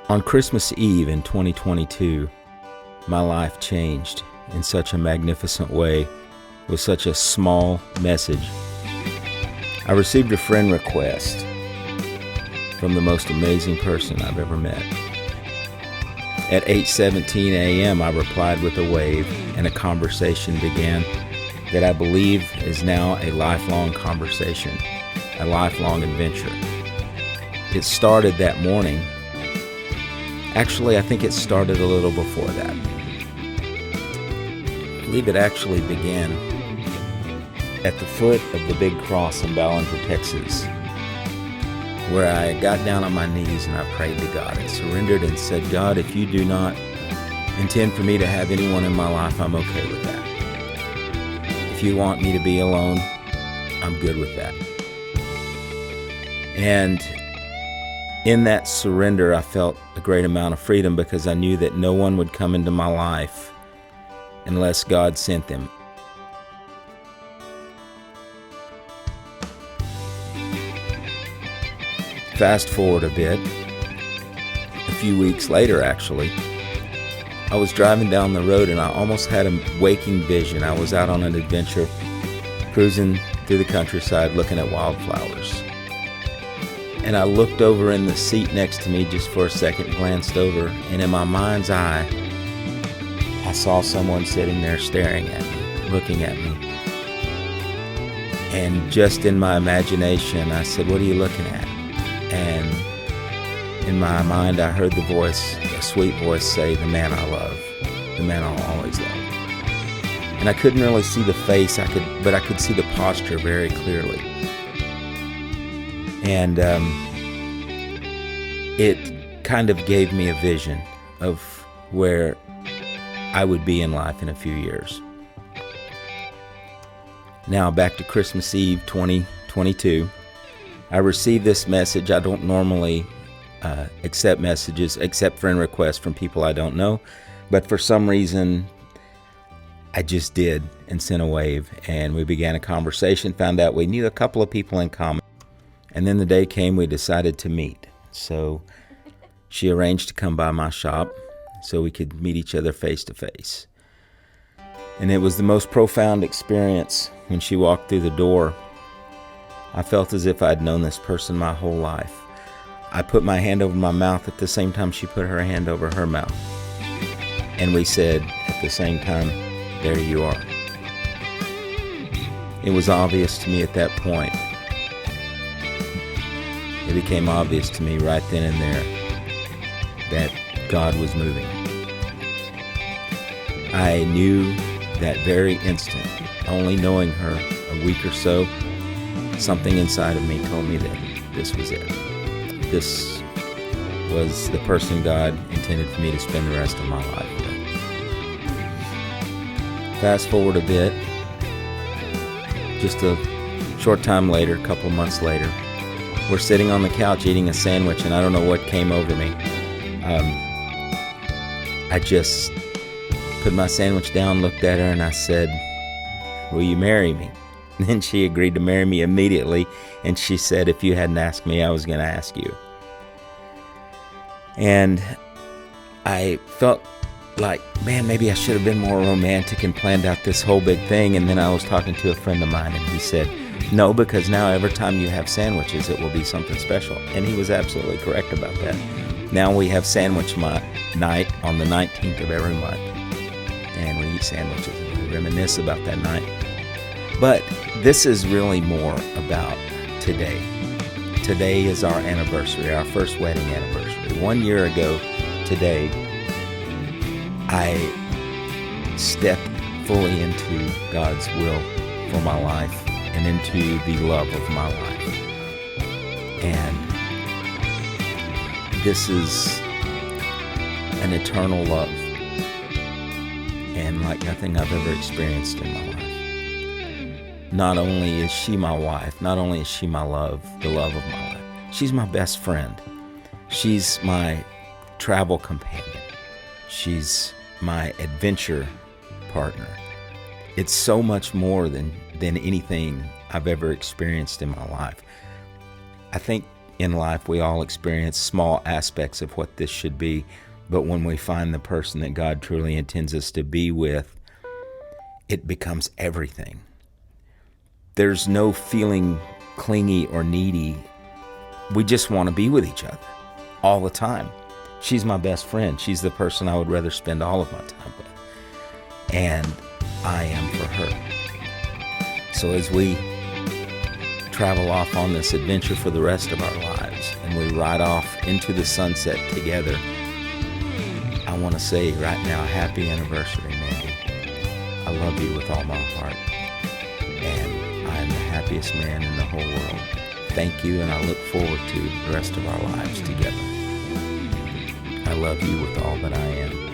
On Christmas Eve in 2022, my life changed in such a magnificent way with such a small message. I received a friend request from the most amazing person I've ever met. At 8:17 a.m., I replied with a wave, and a conversation began that I believe is now a lifelong conversation, a lifelong adventure. It started that morning. Actually, I think it started a little before that. I believe it actually began at the foot of the big cross in Ballinger, Texas, where I got down on my knees and I prayed to God and surrendered and said, God, if you do not intend for me to have anyone in my life, I'm okay with that. If you want me to be alone, I'm good with that. And in that surrender, I felt a great amount of freedom because I knew that no one would come into my life unless God sent them. Fast forward a bit, a few weeks later actually, I was driving down the road and I almost had a waking vision. I was out on an adventure, cruising through the countryside looking at wildflowers. And I looked over in the seat next to me just for a second, glanced over, and in my mind's eye, I saw someone sitting there staring at me, looking at me. And just in my imagination, I said, what are you looking at? And in my mind, I heard the voice, a sweet voice say, the man I love, the man I'll always love. And I couldn't really see the face, but I could see the posture very clearly. And it kind of gave me a vision of where I would be in life in a few years. Now back to Christmas Eve 2022. I received this message. I don't normally accept messages, accept friend requests from people I don't know, but for some reason I just did and sent a wave, and we began a conversation, found out we knew a couple of people in common. And then the day came, we decided to meet. So she arranged to come by my shop so we could meet each other face to face. And it was the most profound experience. When she walked through the door, I felt as if I'd known this person my whole life. I put my hand over my mouth at the same time she put her hand over her mouth. And we said at the same time, there you are. It was obvious to me at that point. It became obvious to me right then and there that God was moving. I knew that very instant, only knowing her a week or so, something inside of me told me that this was it. This was the person God intended for me to spend the rest of my life with. Fast forward a bit, just a short time later, a couple of months later, we're sitting on the couch eating a sandwich, and I don't know what came over me. I just put my sandwich down, looked at her, and I said, will you marry me? And she agreed to marry me immediately, and she said, if you hadn't asked me, I was going to ask you. And I felt like, man, maybe I should have been more romantic and planned out this whole big thing. And then I was talking to a friend of mine, and he said, no, because now every time you have sandwiches, it will be something special. And he was absolutely correct about that. Now we have sandwich night on the 19th of every month. And we eat sandwiches and we reminisce about that night. But this is really more about today. Today is our anniversary, our first wedding anniversary. 1 year ago today, I stepped fully into God's will for my life and into the love of my life. And this is an eternal love, and like nothing I've ever experienced in my life. Not only is she my wife, not only is she my love, the love of my life, she's my best friend. She's my travel companion. She's my adventure partner. It's so much more than anything I've ever experienced in my life. I think in life, we all experience small aspects of what this should be. But when we find the person that God truly intends us to be with, it becomes everything. There's no feeling clingy or needy. We just want to be with each other all the time. She's my best friend. She's the person I would rather spend all of my time with. And I am for her. So as we travel off on this adventure for the rest of our lives and we ride off into the sunset together, I want to say right now, happy anniversary, Mandy. I love you with all my heart. And I am the happiest man in the whole world. Thank you, and I look forward to the rest of our lives together. I love you with all that I am.